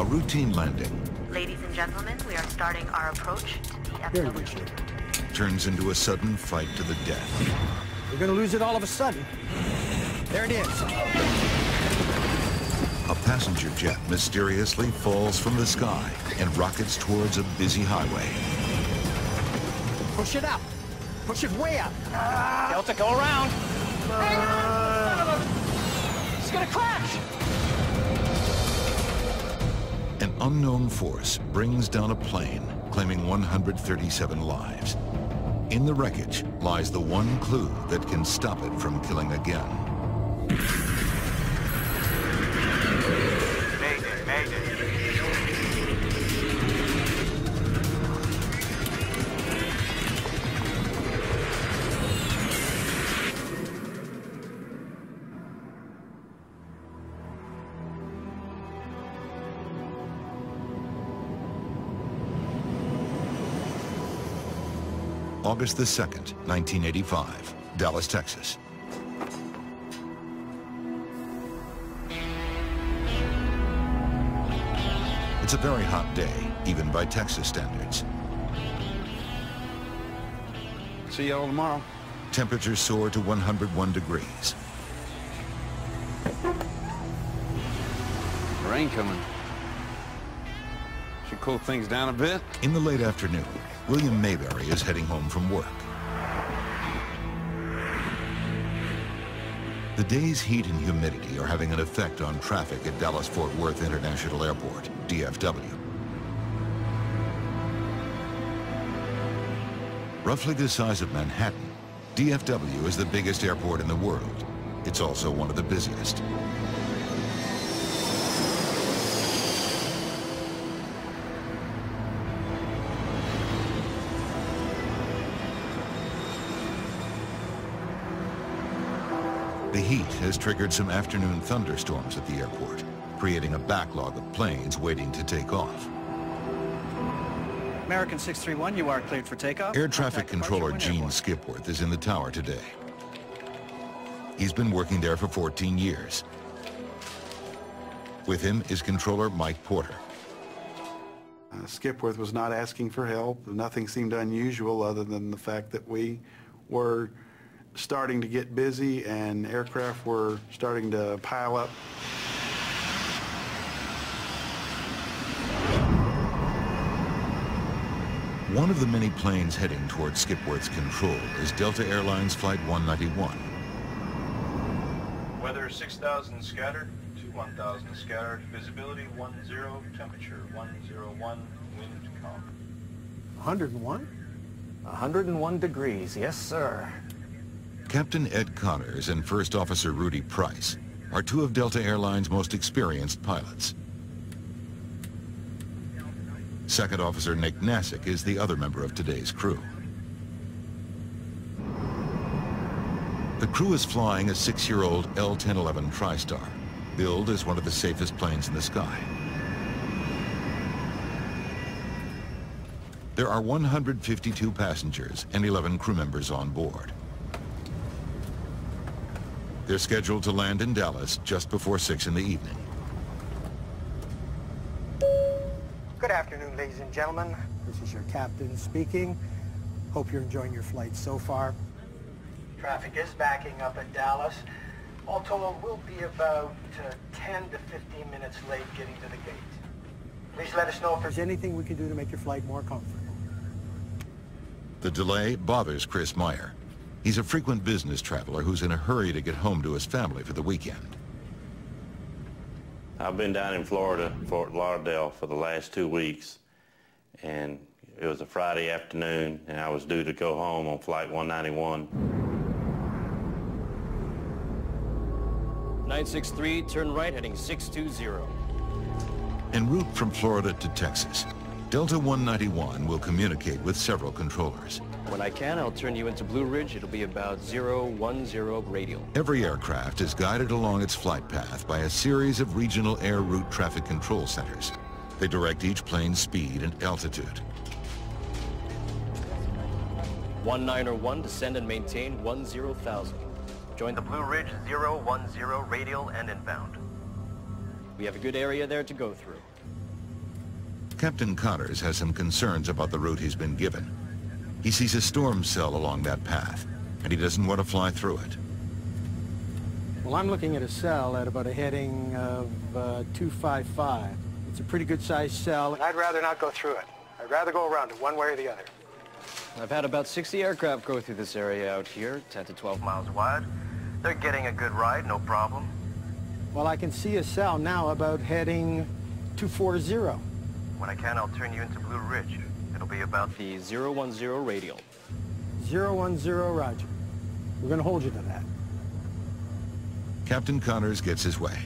A routine landing Ladies and gentlemen, we are starting our approach to Very DFW. good shape. turns into a sudden fight to the death. We're gonna lose it all of a sudden. There it is. A passenger jet mysteriously falls from the sky and rockets towards a busy highway. Push it up. Push it way up. Delta, go around. Hang on, son of a... It's gonna crash. An unknown force brings down a plane, claiming 137 lives. In the wreckage lies the one clue that can stop it from killing again. Mayday, mayday. August the 2nd, 1985, Dallas, Texas. It's a very hot day, even by Texas standards. See y'all tomorrow. Temperatures soar to 101 degrees. Rain coming. Should cool things down a bit. In the late afternoon, William Mayberry is heading home from work. The day's heat and humidity are having an effect on traffic at Dallas-Fort Worth International Airport, DFW. Roughly the size of Manhattan, DFW is the biggest airport in the world. It's also one of the busiest. The heat has triggered some afternoon thunderstorms at the airport, creating a backlog of planes waiting to take off. American 631, you are cleared for takeoff. Air traffic Contact controller departure when Gene airborne. Skipworth is in the tower today. He's been working there for 14 years. With him is controller Mike Porter. Skipworth was not asking for help. Nothing seemed unusual other than the fact that we were starting to get busy and aircraft were starting to pile up. One of the many planes heading towards Skipworth's control is Delta Airlines Flight 191. Weather 6,000 scattered to 1,000 scattered. Visibility 10, temperature 101, wind calm. 101? 101 degrees, yes, sir. Captain Ed Connors and First Officer Rudy Price are two of Delta Airlines' most experienced pilots. Second Officer Nick Nassick is the other member of today's crew. The crew is flying a 6-year-old L-1011 TriStar, billed as one of the safest planes in the sky. There are 152 passengers and 11 crew members on board. They're scheduled to land in Dallas just before 6 in the evening. Good afternoon, ladies and gentlemen. This is your captain speaking. Hope you're enjoying your flight so far. Traffic is backing up at Dallas. All told, we'll be about 10 to 15 minutes late getting to the gate. Please let us know if there's anything we can do to make your flight more comfortable. The delay bothers Chris Meyer. He's a frequent business traveler who's in a hurry to get home to his family for the weekend. I've been down in Florida, Fort Lauderdale, for the last 2 weeks, and it was a Friday afternoon, and I was due to go home on Flight 191. 963, turn right, heading 620. En route from Florida to Texas, Delta 191 will communicate with several controllers. When I can, I'll turn you into Blue Ridge. It'll be about 010 radial. Every aircraft is guided along its flight path by a series of regional air route traffic control centers. They direct each plane's speed and altitude. 1901, descend and maintain 10,000. Join the Blue Ridge 010 radial and inbound. We have a good area there to go through. Captain Connors has some concerns about the route he's been given. He sees a storm cell along that path, and he doesn't want to fly through it. Well, I'm looking at a cell at about a heading of 255. It's a pretty good-sized cell, and I'd rather not go through it. I'd rather go around it one way or the other. I've had about 60 aircraft go through this area out here, 10 to 12 miles wide. They're getting a good ride, no problem. Well, I can see a cell now about heading 240. When I can, I'll turn you into Blue Ridge. It'll be about the 010 radial. 010, roger. We're going to hold you to that. Captain Connors gets his way.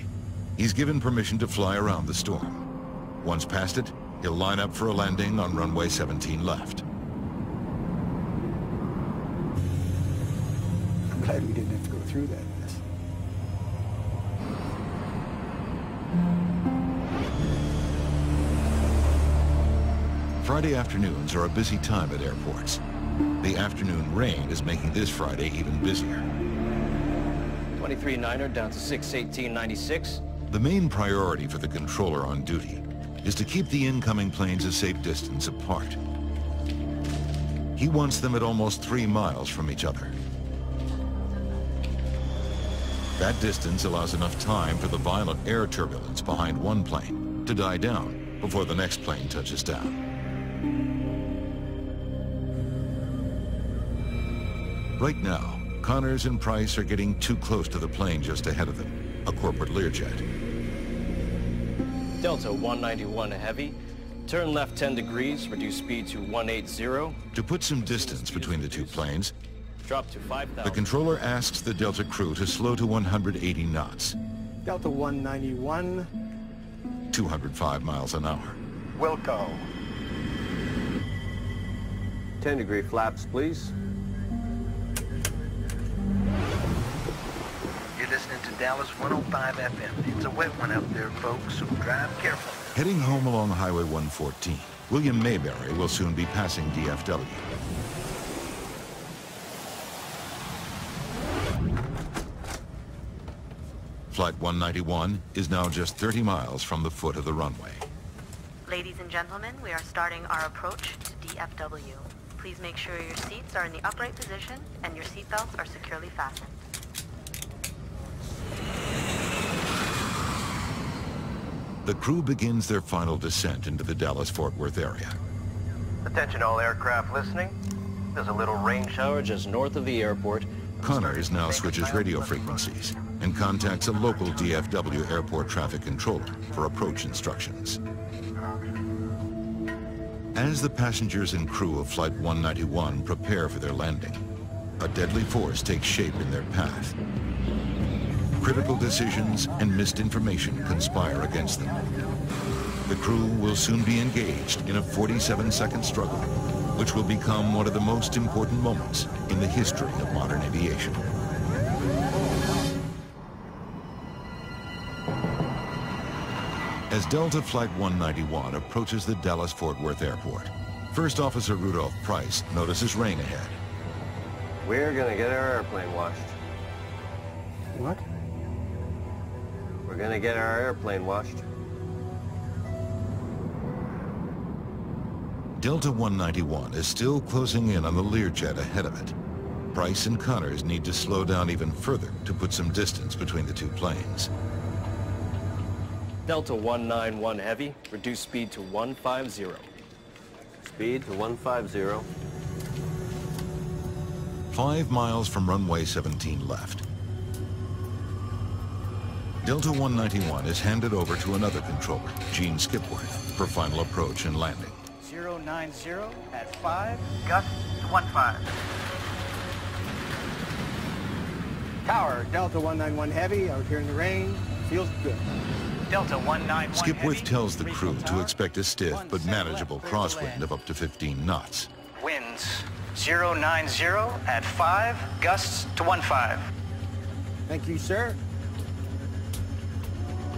He's given permission to fly around the storm. Once past it, he'll line up for a landing on runway 17 left. I'm glad we didn't have to go through that mess. Friday afternoons are a busy time at airports. The afternoon rain is making this Friday even busier. 23-9er down to 618.96. The main priority for the controller on duty is to keep the incoming planes a safe distance apart. He wants them at almost 3 miles from each other. That distance allows enough time for the violent air turbulence behind one plane to die down before the next plane touches down. Right now, Connors and Price are getting too close to the plane just ahead of them, a corporate Learjet. Delta 191 Heavy. Turn left 10 degrees, reduce speed to 180. To put some distance between the two planes, Drop to 5,000. the controller asks the Delta crew to slow to 180 knots, Delta 191. 205 miles an hour. Wilco. 10-degree flaps, please. You're listening to Dallas 105 FM. It's a wet one out there, folks, so drive careful. Heading home along Highway 114, William Mayberry will soon be passing DFW. Flight 191 is now just 30 miles from the foot of the runway. Ladies and gentlemen, we are starting our approach to DFW. Please make sure your seats are in the upright position and your seatbelts are securely fastened. The crew begins their final descent into the Dallas-Fort Worth area. Attention all aircraft listening. There's a little rain shower just north of the airport. Connors now switches radio frequencies and contacts a local DFW airport traffic controller for approach instructions. As the passengers and crew of Flight 191 prepare for their landing, a deadly force takes shape in their path. Critical decisions and missed information conspire against them. The crew will soon be engaged in a 47-second struggle, which will become one of the most important moments in the history of modern aviation. As Delta Flight 191 approaches the Dallas-Fort Worth Airport, First Officer Rudolph Price notices rain ahead. We're gonna get our airplane washed. What? We're gonna get our airplane washed. Delta 191 is still closing in on the Learjet ahead of it. Price and Connors need to slow down even further to put some distance between the two planes. Delta 191 Heavy, reduce speed to 150. Speed to 150. 5 miles from runway 17 left. Delta 191 is handed over to another controller, Gene Skipworth, for final approach and landing. 090 at 5. Gust to 15. Tower, Delta 191 Heavy, out here in the rain. Feels good. Delta 191 Skipworth Heavy, tells the crew regional to tower. expect a stiff but 17 manageable left, clear to crosswind land. of up to 15 knots. Winds 090 at 5. Gusts to 15. Thank you, sir.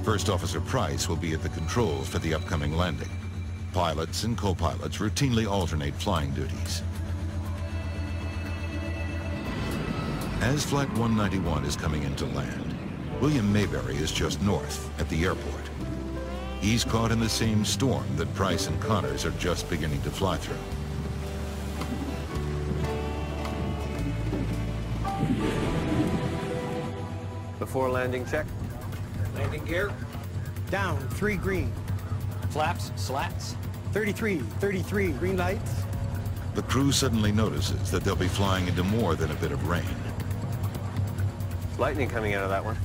First Officer Price will be at the controls for the upcoming landing. Pilots and co-pilots routinely alternate flying duties. As Flight 191 is coming in to land, William Mayberry is just north at the airport. He's caught in the same storm that Price and Connors are just beginning to fly through. Before landing check. Landing gear. Down, 3 green. Flaps, slats. 33, 33, green lights. The crew suddenly notices that they'll be flying into more than a bit of rain. Lightning coming out of that one.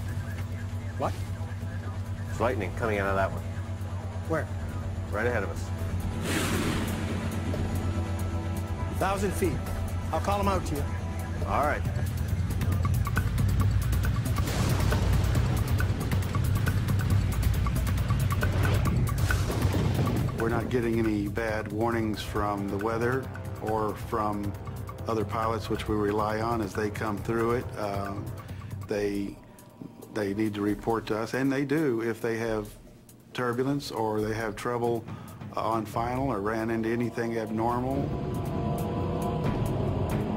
What? There's lightning coming out of that one. Where? Right ahead of us. 1,000 feet. I'll call them out to you. All right. We're not getting any bad warnings from the weather or from other pilots, which we rely on as they come through it. They need to report to us, and they do if they have turbulence or they have trouble on final or ran into anything abnormal.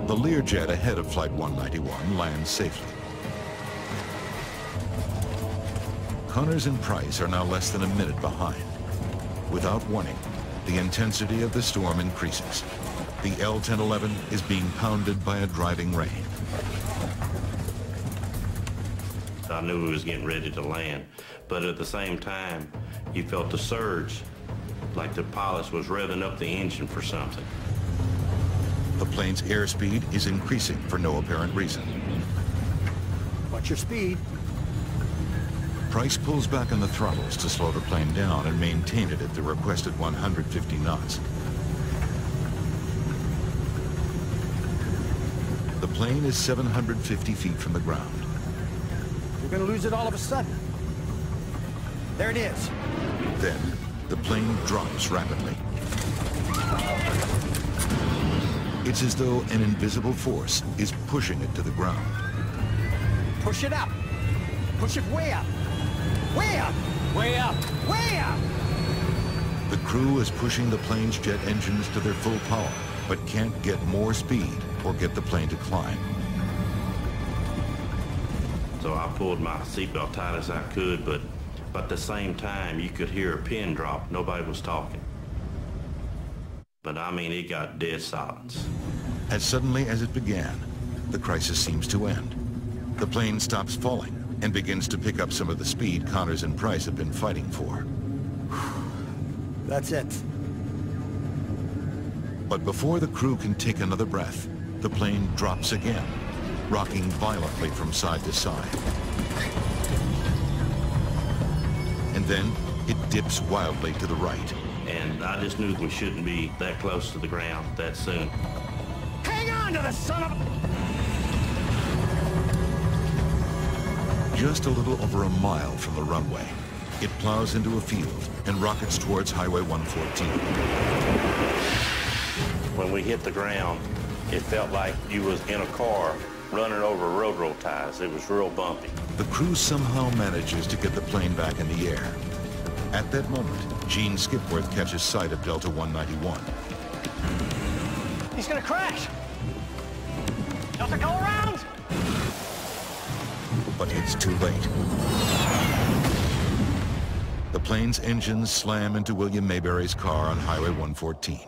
The Learjet ahead of Flight 191 lands safely. Connors and Price are now less than a minute behind. Without warning, the intensity of the storm increases. The L-1011 is being pounded by a driving rain. I knew we was getting ready to land, but at the same time, you felt the surge, like the pilot was revving up the engine for something. The plane's airspeed is increasing for no apparent reason. What's your speed? Price pulls back on the throttles to slow the plane down and maintain it at the requested 150 knots. The plane is 750 feet from the ground. You're going to lose it all of a sudden. There it is. Then, the plane drops rapidly. It's as though an invisible force is pushing it to the ground. Push it up. Push it way up. Way up. Way up. Way up. The crew is pushing the plane's jet engines to their full power, but can't get more speed or get the plane to climb. So I pulled my seatbelt tight as I could, but at the same time, you could hear a pin drop. Nobody was talking. But I mean, it got dead silence. As suddenly as it began, the crisis seems to end. The plane stops falling and begins to pick up some of the speed Connors and Price have been fighting for. That's it. But before the crew can take another breath, the plane drops again, rocking violently from side to side. And then it dips wildly to the right. And I just knew we shouldn't be that close to the ground that soon. Hang on to the son of a... Just a little over a mile from the runway, it plows into a field and rockets towards Highway 114. When we hit the ground, it felt like you was in a car running over railroad ties. It was real bumpy. The crew somehow manages to get the plane back in the air. At that moment, Gene Skipworth catches sight of Delta 191. He's gonna crash. Delta, go around. But it's too late. The plane's engines slam into William Mayberry's car on Highway 114.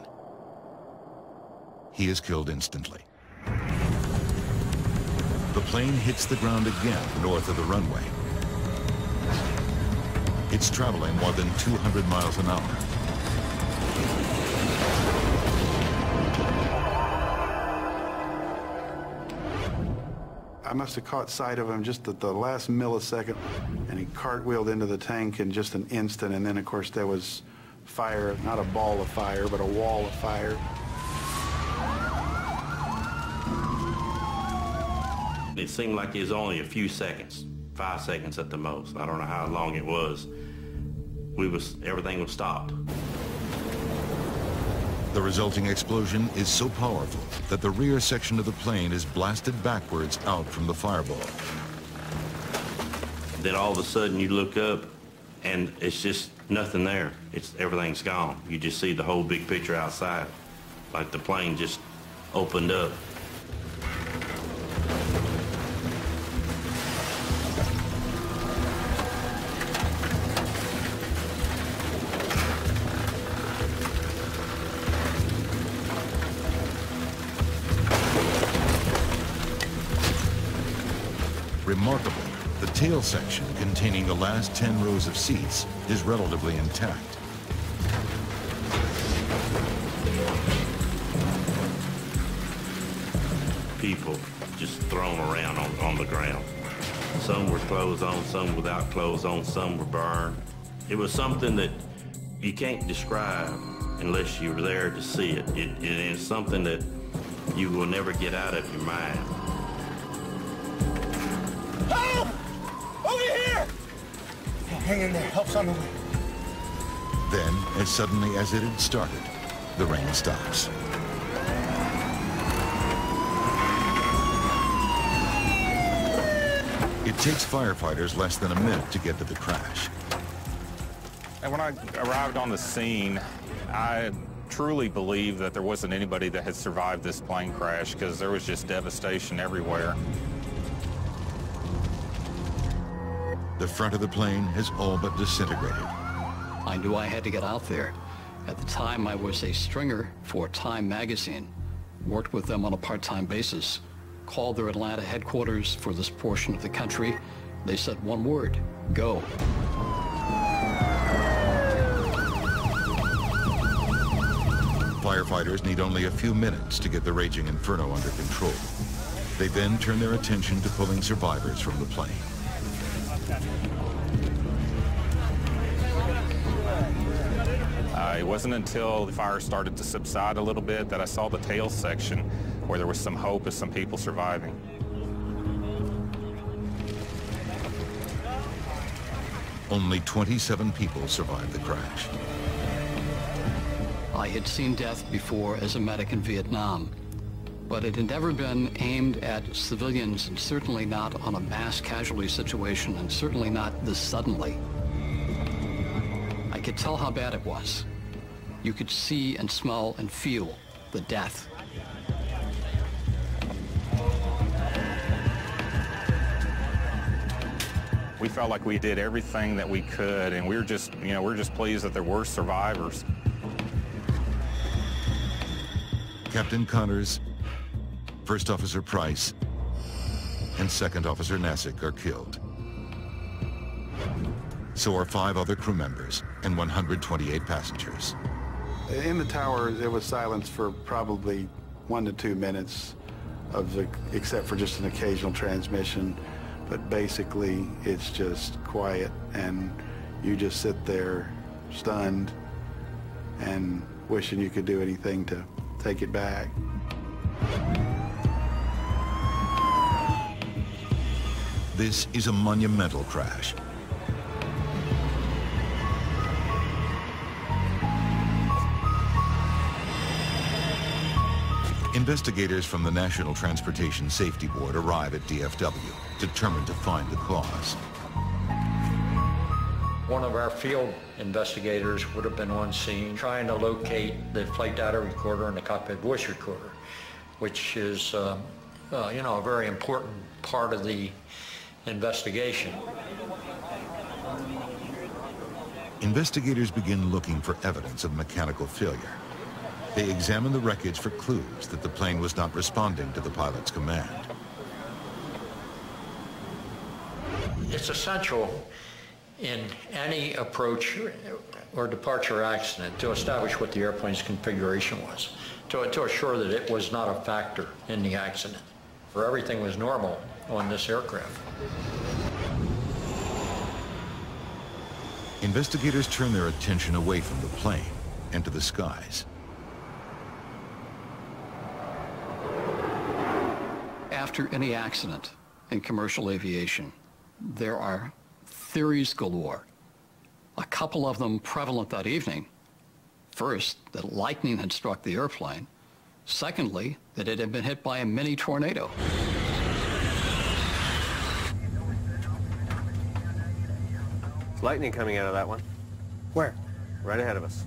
He is killed instantly. The plane hits the ground again north of the runway. It's traveling more than 200 miles an hour. I must have caught sight of him just at the last millisecond, and he cartwheeled into the tank in just an instant, and then of course there was fire, not a ball of fire, but a wall of fire. It seemed like it was only a few seconds, 5 seconds at the most. I don't know how long it was. Everything was stopped. The resulting explosion is so powerful that the rear section of the plane is blasted backwards out from the fireball. Then all of a sudden you look up and it's just nothing there. Everything's gone. You just see the whole big picture outside, like the plane just opened up. Remarkably, the tail section containing the last 10 rows of seats is relatively intact. People just thrown around on the ground. Some were clothes on, some without clothes on, some were burned. It was something that you can't describe unless you're there to see it. It is something that you will never get out of your mind. Help! Over here! Hang in there, help's on the way. Then, as suddenly as it had started, the rain stops. It takes firefighters less than a minute to get to the crash. And when I arrived on the scene, I truly believe that there wasn't anybody that had survived this plane crash because there was just devastation everywhere. The front of the plane has all but disintegrated. I knew I had to get out there. At the time, I was a stringer for Time magazine, worked with them on a part-time basis, called their Atlanta headquarters for this portion of the country. They said one word: go. Firefighters need only a few minutes to get the raging inferno under control. They then turn their attention to pulling survivors from the plane. It wasn't until the fire started to subside a little bit that I saw the tail section where there was some hope of some people surviving. Only 27 people survived the crash. I had seen death before as a medic in Vietnam, but it had never been aimed at civilians, and certainly not on a mass casualty situation, and certainly not this suddenly. I could tell how bad it was. You could see and smell and feel the death. We felt like we did everything that we could, and we're just pleased that there were survivors. Captain Connors, First Officer Price, and Second Officer Nassik are killed. So are 5 other crew members and 128 passengers. In the tower, there was silence for probably 1 to 2 minutes, except for just an occasional transmission. But basically, it's just quiet, and you just sit there stunned and wishing you could do anything to take it back. This is a monumental crash. Investigators from the National Transportation Safety Board arrive at DFW, determined to find the cause. One of our field investigators would have been on scene trying to locate the flight data recorder and the cockpit voice recorder, which is, a very important part of the investigation. Investigators begin looking for evidence of mechanical failure. They examine the wreckage for clues that the plane was not responding to the pilot's command. It's essential in any approach or departure accident to establish what the airplane's configuration was, to assure that it was not a factor in the accident, or everything was normal on this aircraft. Investigators turn their attention away from the plane and to the skies. After any accident in commercial aviation, there are theories galore. A couple of them prevalent that evening. First, that lightning had struck the airplane. Secondly, that it had been hit by a mini tornado. Lightning coming out of that one. Where? Right ahead of us.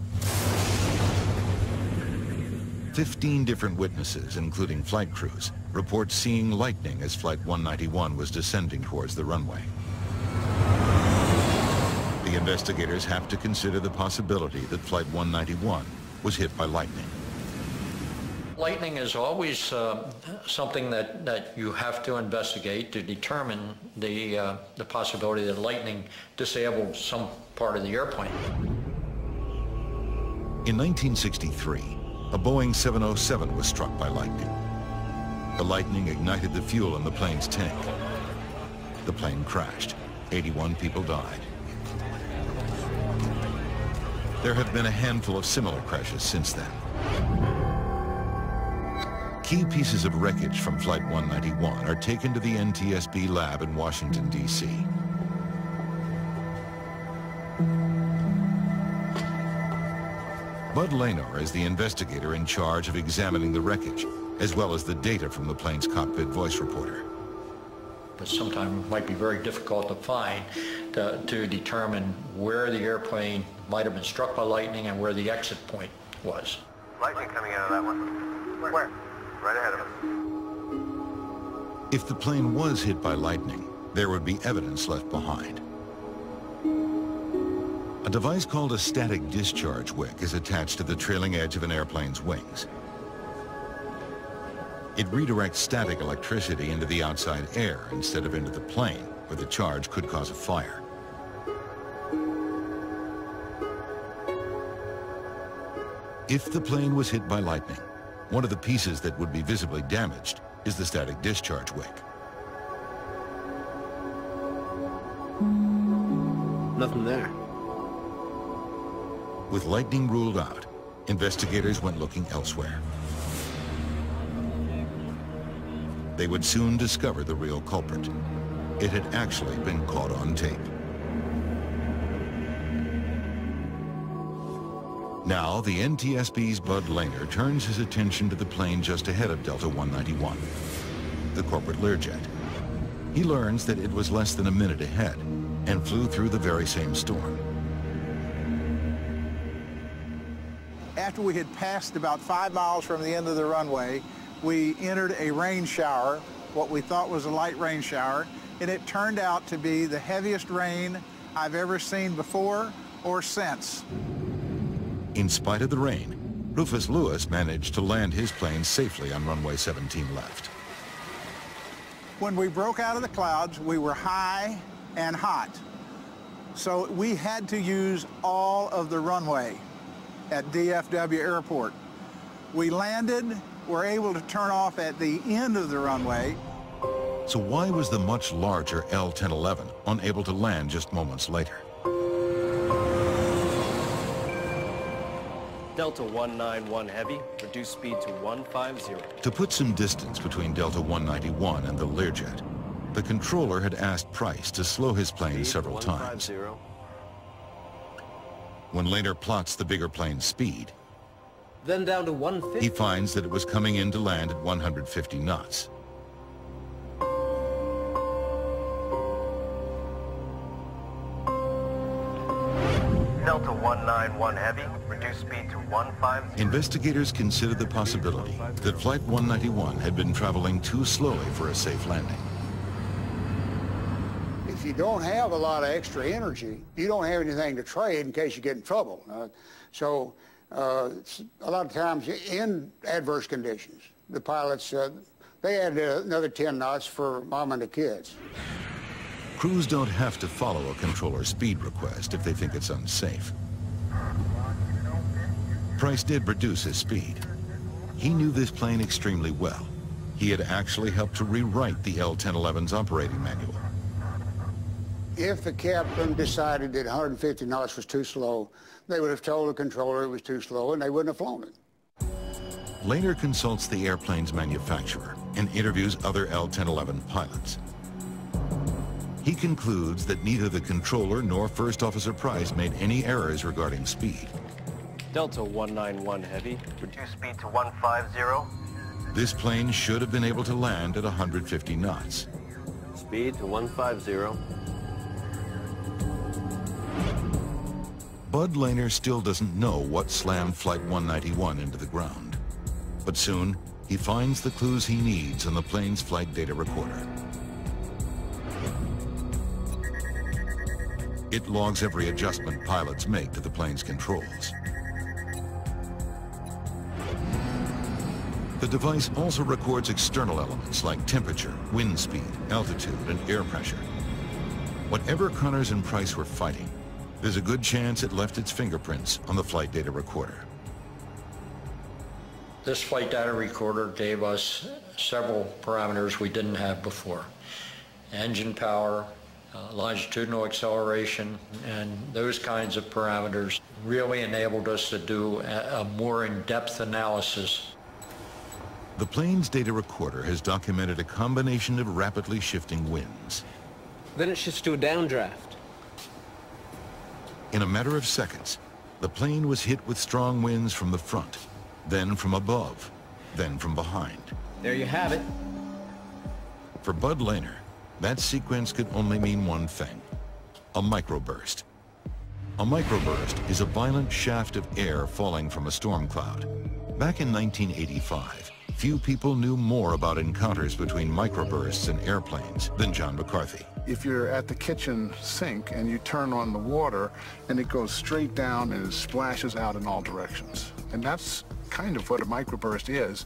15 different witnesses, including flight crews, report seeing lightning as Flight 191 was descending towards the runway. The investigators have to consider the possibility that Flight 191 was hit by lightning. Lightning is always something that you have to investigate to determine the possibility that lightning disabled some part of the airplane. In 1963, a Boeing 707 was struck by lightning. The lightning ignited the fuel in the plane's tank. The plane crashed. 81 people died. There have been a handful of similar crashes since then. Key pieces of wreckage from Flight 191 are taken to the NTSB lab in Washington, D.C. Bud Laynor is the investigator in charge of examining the wreckage, as well as the data from the plane's cockpit voice reporter. But sometimes it might be very difficult to find to determine where the airplane might have been struck by lightning and where the exit point was. Lightning coming out of that one. Where? Right ahead of us. If the plane was hit by lightning, there would be evidence left behind. A device called a static discharge wick is attached to the trailing edge of an airplane's wings. It redirects static electricity into the outside air instead of into the plane, where the charge could cause a fire. If the plane was hit by lightning, one of the pieces that would be visibly damaged is the static discharge wick. Nothing there. With lightning ruled out, investigators went looking elsewhere. They would soon discover the real culprit. It had actually been caught on tape. Now, the NTSB's Bud Laynor turns his attention to the plane just ahead of Delta 191, the corporate Learjet. He learns that it was less than a minute ahead and flew through the very same storm. After we had passed about 5 miles from the end of the runway, we entered a rain shower, what we thought was a light rain shower, and it turned out to be the heaviest rain I've ever seen before or since. In spite of the rain, Rufus Lewis managed to land his plane safely on runway 17 left. When we broke out of the clouds, we were high and hot. So we had to use all of the runway at DFW Airport. We landed, were able to turn off at the end of the runway. So why was the much larger L-1011 unable to land just moments later? Delta 191 Heavy, reduce speed to 150. To put some distance between Delta 191 and the Learjet, the controller had asked Price to slow his plane several times. When Laynor plots the bigger plane's speed, then down to 150. He finds that it was coming in to land at 150 knots. Delta 191 Heavy, reduce speed to 150. Investigators considered the possibility that Flight 191 had been traveling too slowly for a safe landing. If you don't have a lot of extra energy, you don't have anything to trade in case you get in trouble. A lot of times in adverse conditions, the pilots, they added another 10 knots for mom and the kids. Crews don't have to follow a controller's speed request if they think it's unsafe. Price did reduce his speed. He knew this plane extremely well. He had actually helped to rewrite the L-1011's operating manual. If the captain decided that 150 knots was too slow, they would have told the controller it was too slow and they wouldn't have flown it. Laynor consults the airplane's manufacturer and interviews other L-1011 pilots. He concludes that neither the controller nor First Officer Price made any errors regarding speed. Delta 191 Heavy, reduce speed to 150. This plane should have been able to land at 150 knots. Speed to 150. Bud Laynor still doesn't know what slammed Flight 191 into the ground. But soon, he finds the clues he needs on the plane's flight data recorder. It logs every adjustment pilots make to the plane's controls. The device also records external elements like temperature, wind speed, altitude, and air pressure. Whatever Connors and Price were fighting, there's a good chance it left its fingerprints on the flight data recorder. This flight data recorder gave us several parameters we didn't have before. Engine power, longitudinal acceleration, and those kinds of parameters really enabled us to do a more in-depth analysis. The plane's data recorder has documented a combination of rapidly shifting winds. Then it shifts to a downdraft. In a matter of seconds, the plane was hit with strong winds from the front, then from above, then from behind. There you have it. For Bud Lehner, that sequence could only mean one thing: a microburst. A microburst is a violent shaft of air falling from a storm cloud. Back in 1985, few people knew more about encounters between microbursts and airplanes than John McCarthy. If you're at the kitchen sink and you turn on the water and it goes straight down and it splashes out in all directions. And that's kind of what a microburst is,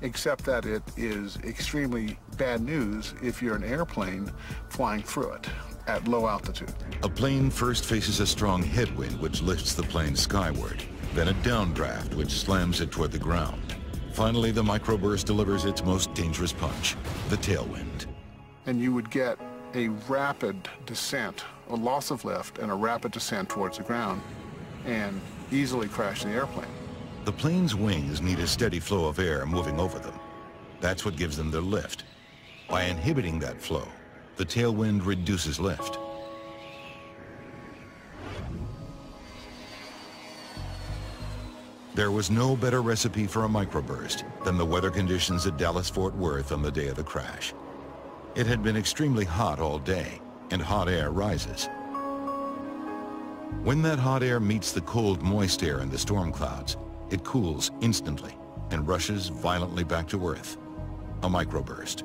except that it is extremely bad news if you're an airplane flying through it at low altitude. A plane first faces a strong headwind which lifts the plane skyward, then a downdraft which slams it toward the ground. Finally, the microburst delivers its most dangerous punch, the tailwind. And you would get a rapid descent, a loss of lift, and a rapid descent towards the ground, and easily crash the airplane. The plane's wings need a steady flow of air moving over them. That's what gives them their lift. By inhibiting that flow, the tailwind reduces lift. There was no better recipe for a microburst than the weather conditions at Dallas-Fort Worth on the day of the crash. It had been extremely hot all day, and hot air rises. When that hot air meets the cold, moist air in the storm clouds, it cools instantly and rushes violently back to Earth. A microburst.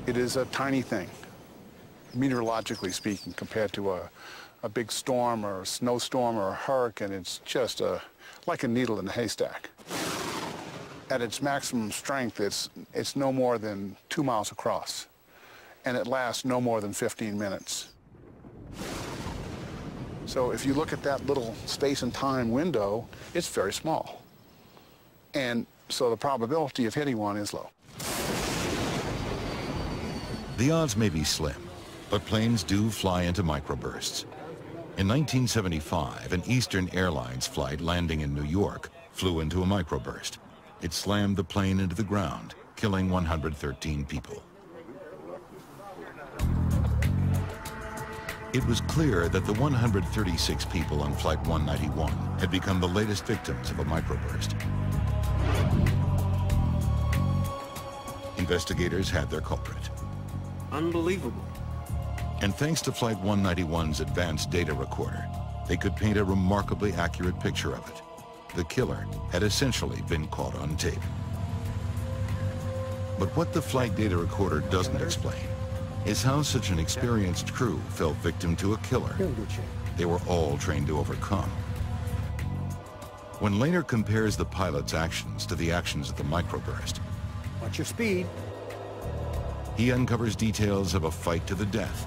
It is a tiny thing, meteorologically speaking, compared to a big storm or a snowstorm or a hurricane. It's just like a needle in a haystack. At its maximum strength, it's no more than 2 miles across, and it lasts no more than 15 minutes. So if you look at that little space and time window, it's very small. And so the probability of hitting one is low. The odds may be slim, but planes do fly into microbursts. In 1975, an Eastern Airlines flight landing in New York flew into a microburst. It slammed the plane into the ground, killing 113 people. It was clear that the 136 people on Flight 191 had become the latest victims of a microburst. Investigators had their culprit. Unbelievable. And thanks to Flight 191's advanced data recorder, they could paint a remarkably accurate picture of it. The killer had essentially been caught on tape. But what the flight data recorder doesn't explain is how such an experienced crew fell victim to a killer they were all trained to overcome. When Lehner compares the pilot's actions to the actions of the microburst, watch your speed. He uncovers details of a fight to the death.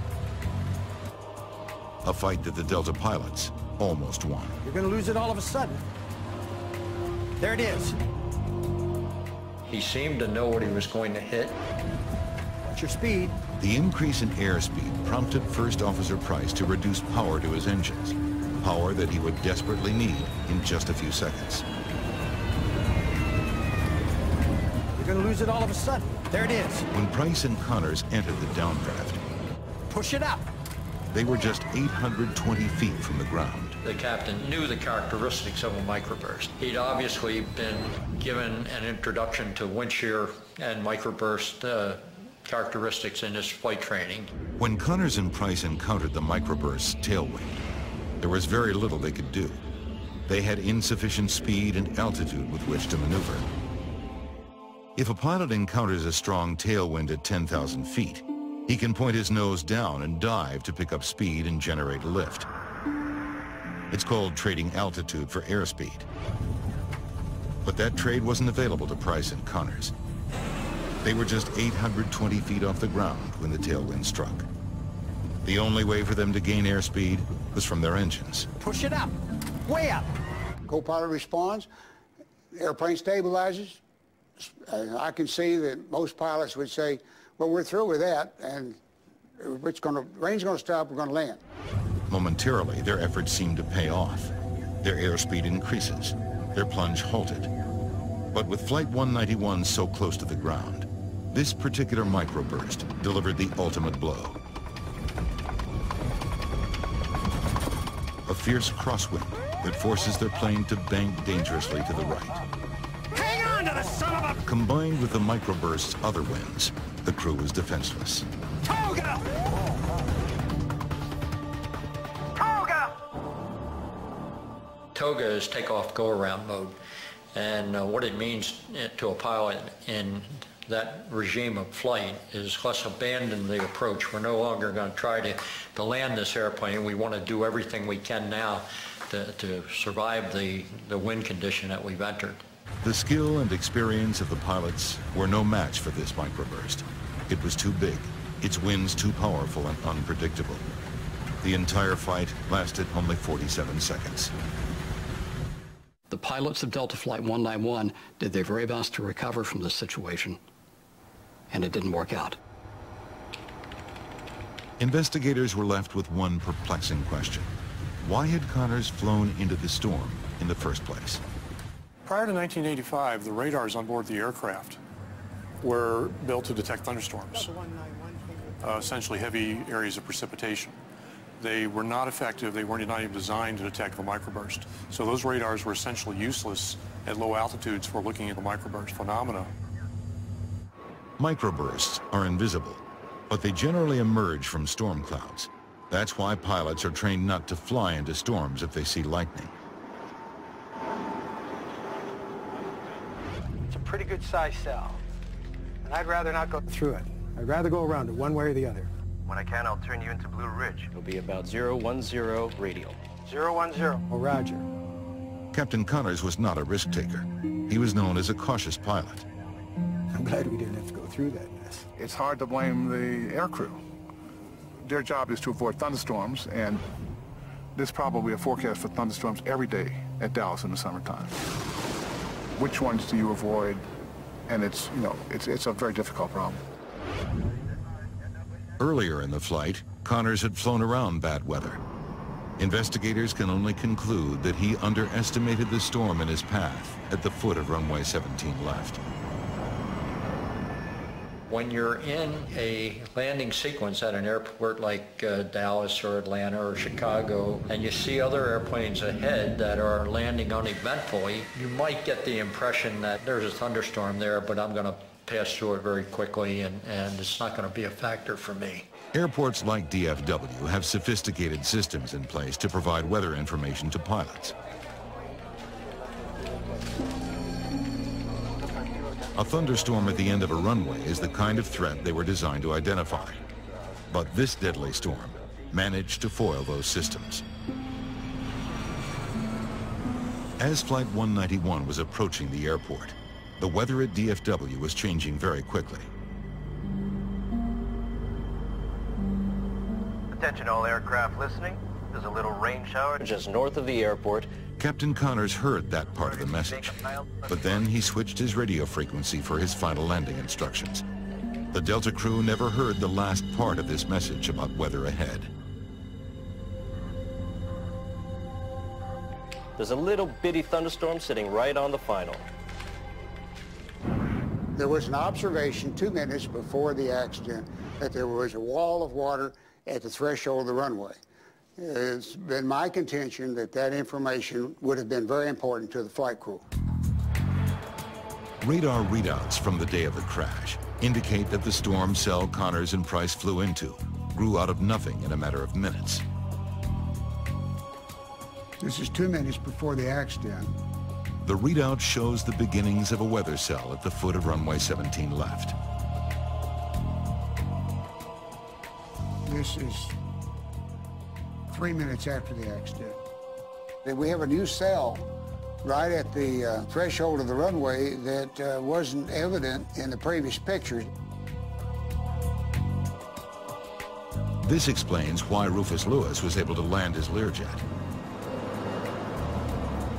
A fight that the Delta pilots almost won. You're going to lose it all of a sudden. There it is. He seemed to know what he was going to hit. Watch your speed. The increase in airspeed prompted First Officer Price to reduce power to his engines, power that he would desperately need in just a few seconds. You're going to lose it all of a sudden. There it is. When Price and Connors entered the downdraft, push it up. They were just 820 feet from the ground. The captain knew the characteristics of a microburst. He'd obviously been given an introduction to wind shear and microburst characteristics in his flight training. When Connors and Price encountered the microburst's tailwind, there was very little they could do. They had insufficient speed and altitude with which to maneuver. If a pilot encounters a strong tailwind at 10,000 feet, he can point his nose down and dive to pick up speed and generate a lift. It's called trading altitude for airspeed. But that trade wasn't available to Price and Connors. They were just 820 feet off the ground when the tailwind struck. The only way for them to gain airspeed was from their engines. Push it up. Way up. Co-pilot responds. Airplane stabilizes. I can see that most pilots would say, well, we're through with that, and rain's going to stop, we're going to land. Momentarily, their efforts seemed to pay off. Their airspeed increases. Their plunge halted. But with Flight 191 so close to the ground, this particular microburst delivered the ultimate blow. A fierce crosswind that forces their plane to bank dangerously to the right. Hang on to the son of a... Combined with the microburst's other winds, the crew was defenseless. Toga! Toga! Toga is takeoff go-around mode, and what it means to a pilot in that regime of flight is let's abandon the approach. We're no longer going to try to land this airplane. We want to do everything we can now to survive the wind condition that we've entered. The skill and experience of the pilots were no match for this microburst. It was too big, its winds too powerful and unpredictable. The entire fight lasted only 47 seconds. The pilots of Delta Flight 191 did their very best to recover from this situation, and it didn't work out. Investigators were left with one perplexing question. Why had Connors flown into the storm in the first place? Prior to 1985, the radars on board the aircraft were built to detect thunderstorms, essentially heavy areas of precipitation. They were not effective. They weren't even designed to detect the microburst. So those radars were essentially useless at low altitudes for looking at the microburst phenomena. Microbursts are invisible, but they generally emerge from storm clouds. That's why pilots are trained not to fly into storms if they see lightning. It's a pretty good size cell, and I'd rather not go through it. I'd rather go around it one way or the other. When I can, I'll turn you into Blue Ridge. It'll be about 010 radial. 010. Oh, roger. Captain Connors was not a risk-taker. He was known as a cautious pilot. I'm glad we didn't have to go through that mess. It's hard to blame the aircrew. Their job is to avoid thunderstorms, and there's probably a forecast for thunderstorms every day at Dallas in the summertime. Which ones do you avoid? And it's a very difficult problem. Earlier in the flight, Connors had flown around bad weather. Investigators can only conclude that he underestimated the storm in his path at the foot of runway 17 left. When you're in a landing sequence at an airport like Dallas or Atlanta or Chicago, and you see other airplanes ahead that are landing uneventfully, you might get the impression that there's a thunderstorm there, but I'm going to pass through it very quickly, and it's not going to be a factor for me. Airports like DFW have sophisticated systems in place to provide weather information to pilots. A thunderstorm at the end of a runway is the kind of threat they were designed to identify. But this deadly storm managed to foil those systems. As Flight 191 was approaching the airport, the weather at DFW was changing very quickly. Attention all aircraft listening. There's a little rain shower just north of the airport. Captain Connors heard that part of the message, but then he switched his radio frequency for his final landing instructions. The Delta crew never heard the last part of this message about weather ahead. There's a little bitty thunderstorm sitting right on the final. There was an observation 2 minutes before the accident that there was a wall of water at the threshold of the runway. It's been my contention that that information would have been very important to the flight crew. Radar readouts from the day of the crash indicate that the storm cell Connors and Price flew into grew out of nothing in a matter of minutes. This is 2 minutes before the accident. The readout shows the beginnings of a weather cell at the foot of runway 17 left. This is 3 minutes after the accident. And we have a new cell right at the threshold of the runway that wasn't evident in the previous pictures. This explains why Rufus Lewis was able to land his Learjet.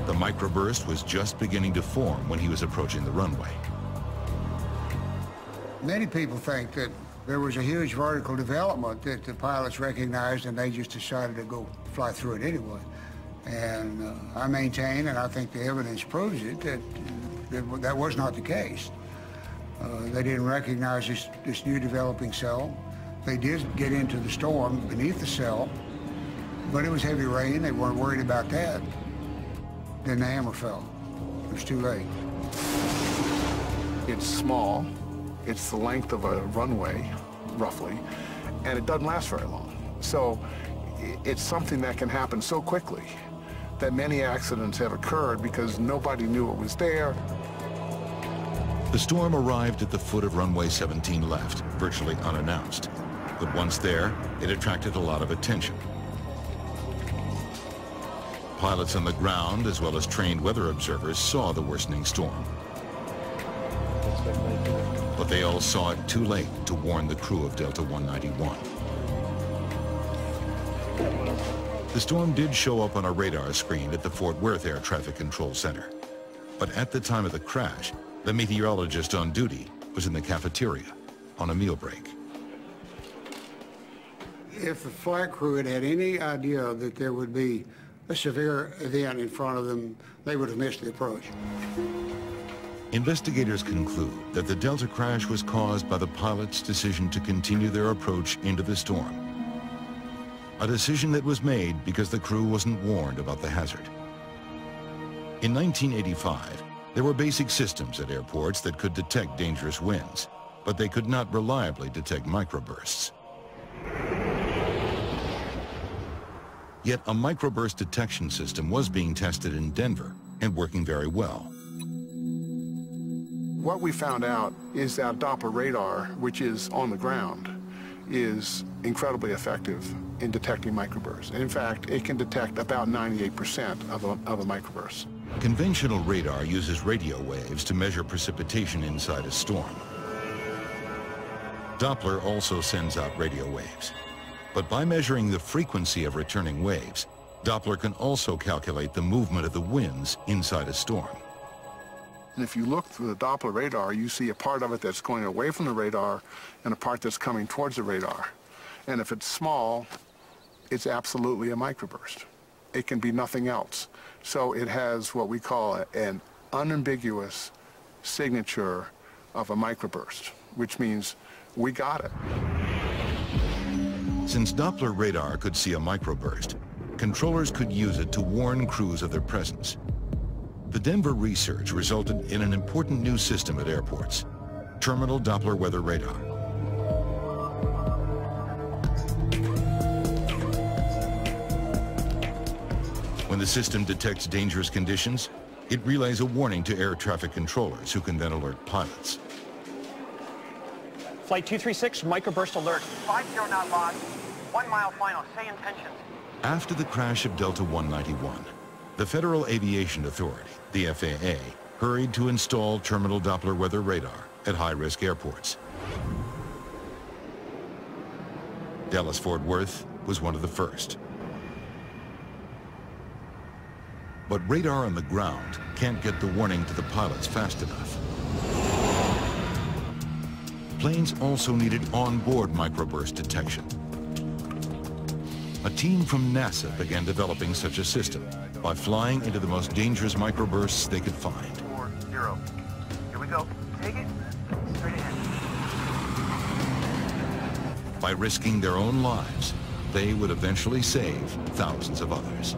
The microburst was just beginning to form when he was approaching the runway. Many people think that there was a huge vertical development that the pilots recognized and they just decided to go fly through it anyway. And I maintain, and I think the evidence proves it, that that was not the case. They didn't recognize this new developing cell. They did get into the storm beneath the cell, but it was heavy rain. They weren't worried about that. Then the hammer fell. It was too late. It's small. It's the length of a runway, roughly, and it doesn't last very long. So it's something that can happen so quickly that many accidents have occurred because nobody knew it was there. The storm arrived at the foot of runway 17 left, virtually unannounced. But once there, it attracted a lot of attention. Pilots on the ground, as well as trained weather observers, saw the worsening storm. But they all saw it too late to warn the crew of Delta 191. The storm did show up on a radar screen at the Fort Worth Air Traffic Control Center. But at the time of the crash, the meteorologist on duty was in the cafeteria on a meal break. If the flight crew had had any idea that there would be a severe event in front of them, they would have missed the approach. Investigators conclude that the Delta crash was caused by the pilot's decision to continue their approach into the storm. A decision that was made because the crew wasn't warned about the hazard. In 1985, there were basic systems at airports that could detect dangerous winds, but they could not reliably detect microbursts. Yet a microburst detection system was being tested in Denver and working very well. What we found out is that Doppler radar, which is on the ground, is incredibly effective in detecting microbursts. And in fact, it can detect about 98% of a microburst. Conventional radar uses radio waves to measure precipitation inside a storm. Doppler also sends out radio waves. But by measuring the frequency of returning waves, Doppler can also calculate the movement of the winds inside a storm. And if you look through the Doppler radar, you see a part of it that's going away from the radar and a part that's coming towards the radar. And if it's small, it's absolutely a microburst. It can be nothing else. So it has what we call an unambiguous signature of a microburst, which means we got it. Since Doppler radar could see a microburst, controllers could use it to warn crews of their presence. The Denver research resulted in an important new system at airports, terminal Doppler weather radar. When the system detects dangerous conditions, it relays a warning to air traffic controllers who can then alert pilots. Flight 236, microburst alert. 50 knot lock, 1 mile final, say intentions. After the crash of Delta 191, the Federal Aviation Authority, the FAA, hurried to install terminal Doppler weather radar at high-risk airports. Dallas-Fort Worth was one of the first. But radar on the ground can't get the warning to the pilots fast enough. Planes also needed onboard microburst detection. A team from NASA began developing such a system by flying into the most dangerous microbursts they could find. 4-0. Here we go. Take it. Straight ahead. By risking their own lives, they would eventually save thousands of others.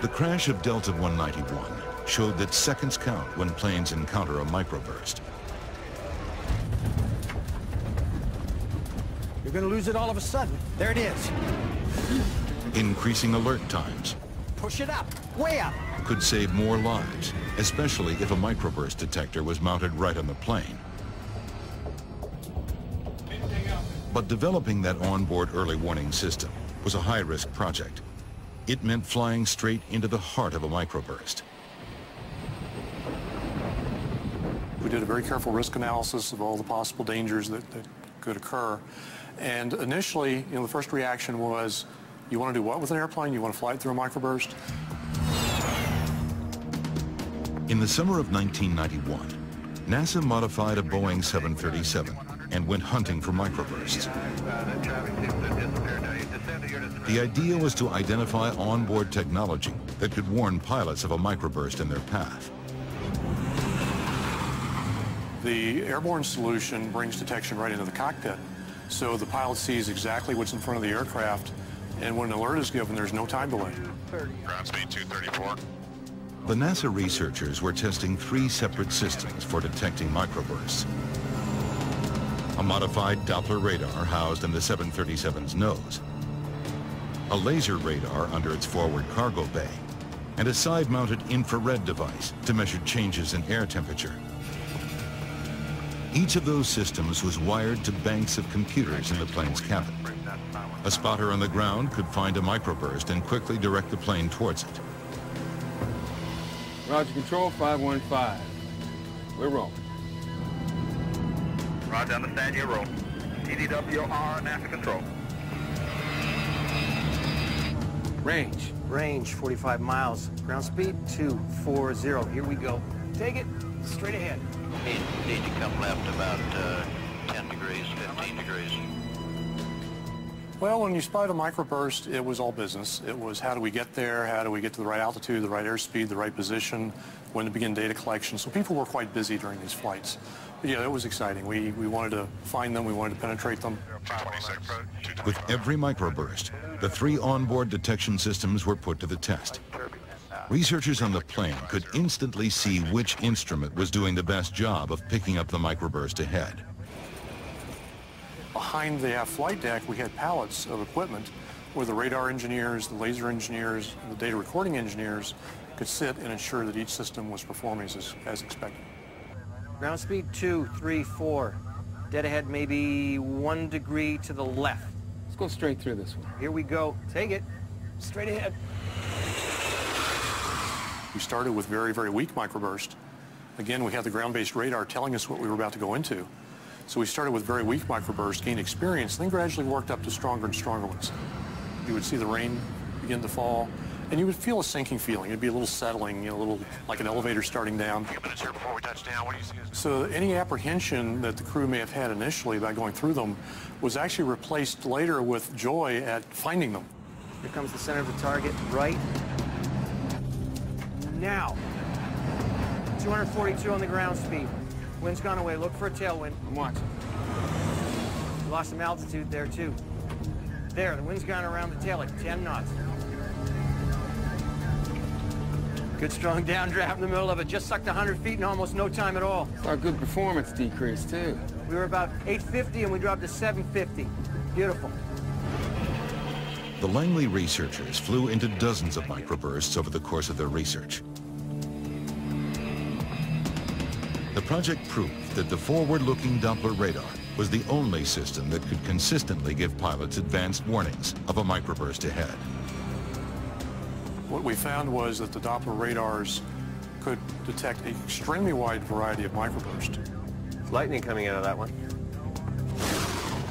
The crash of Delta 191 showed that seconds count when planes encounter a microburst. You're gonna lose it all of a sudden. There it is. Increasing alert times Push it up, way up. could save more lives, especially if a microburst detector was mounted right on the plane. But developing that onboard early warning system was a high-risk project. It meant flying straight into the heart of a microburst. We did a very careful risk analysis of all the possible dangers that could occur. And initially, the first reaction was, you want to do what with an airplane? You want to fly it through a microburst? In the summer of 1991, NASA modified a Boeing 737 and went hunting for microbursts. The idea was to identify onboard technology that could warn pilots of a microburst in their path. The airborne solution brings detection right into the cockpit, so the pilot sees exactly what's in front of the aircraft, and when an alert is given, there's no time delay. Ground speed 234. The NASA researchers were testing 3 separate systems for detecting microbursts. A modified Doppler radar housed in the 737's nose, a laser radar under its forward cargo bay, and a side-mounted infrared device to measure changes in air temperature. Each of those systems was wired to banks of computers in the plane's cabin. A spotter on the ground could find a microburst and quickly direct the plane towards it. Roger, control 515. We're rolling. Roger, understand your roll. TDWR, NASA control. Range. Range, 45 miles. Ground speed, 240. Here we go. Take it. Straight ahead. Need to come left about 10 degrees, 15 degrees. Well, when you spied a microburst, it was all business. It was how do we get there, how do we get to the right altitude, the right airspeed, the right position, when to begin data collection. So people were quite busy during these flights. But yeah, it was exciting. We wanted to find them, we wanted to penetrate them. With every microburst, the 3 onboard detection systems were put to the test. Researchers on the plane could instantly see which instrument was doing the best job of picking up the microburst ahead. Behind the aft flight deck, we had pallets of equipment where the radar engineers, the laser engineers, and the data recording engineers could sit and ensure that each system was performing as expected. Ground speed, 234. Dead ahead, maybe 1 degree to the left. Let's go straight through this one. Here we go. Take it. Straight ahead. We started with very, very weak microburst. Again, we had the ground-based radar telling us what we were about to go into. So we started with very weak microbursts, gained experience, then gradually worked up to stronger and stronger ones. You would see the rain begin to fall, and you would feel a sinking feeling. It'd be a little settling, a little like an elevator starting down. A few minutes here before we touch down. What do you see? So any apprehension that the crew may have had initially about going through them was actually replaced later with joy at finding them. Here comes the center of the target, right now. 242 on the ground speed. Wind's gone away. Look for a tailwind. I'm watching. We lost some altitude there, too. There, the wind's gone around the tail at 10 knots. Good strong downdraft in the middle of it. Just sucked 100 feet in almost no time at all. Our good performance decreased, too. We were about 850 and we dropped to 750. Beautiful. The Langley researchers flew into dozens of microbursts over the course of their research. The project proved that the forward-looking Doppler radar was the only system that could consistently give pilots advanced warnings of a microburst ahead. What we found was that the Doppler radars could detect an extremely wide variety of microbursts. It's lightning coming out of that one.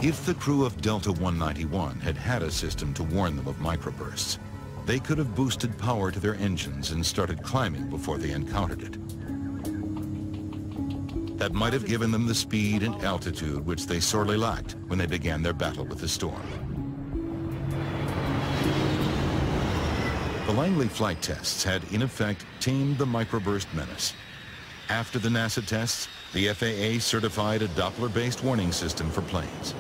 If the crew of Delta 191 had had a system to warn them of microbursts, they could have boosted power to their engines and started climbing before they encountered it. That might have given them the speed and altitude which they sorely lacked when they began their battle with the storm. The Langley flight tests had, in effect, tamed the microburst menace. After the NASA tests, the FAA certified a Doppler-based warning system for planes.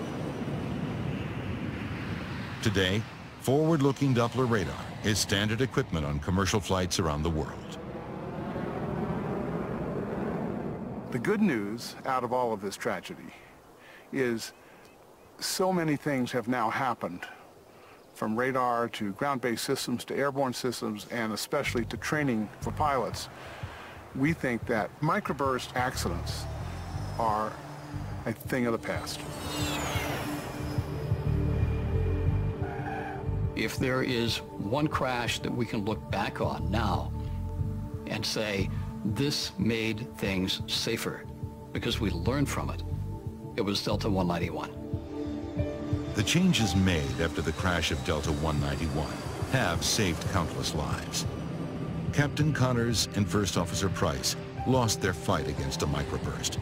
Today, forward-looking Doppler radar is standard equipment on commercial flights around the world. The good news out of all of this tragedy is so many things have now happened, from radar to ground-based systems to airborne systems, and especially to training for pilots. We think that microburst accidents are a thing of the past. If there is one crash that we can look back on now and say, this made things safer because we learned from it, it was Delta 191. The changes made after the crash of Delta 191 have saved countless lives. Captain Connors and First Officer Price lost their fight against a microburst,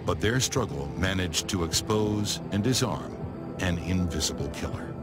but their struggle managed to expose and disarm an invisible killer.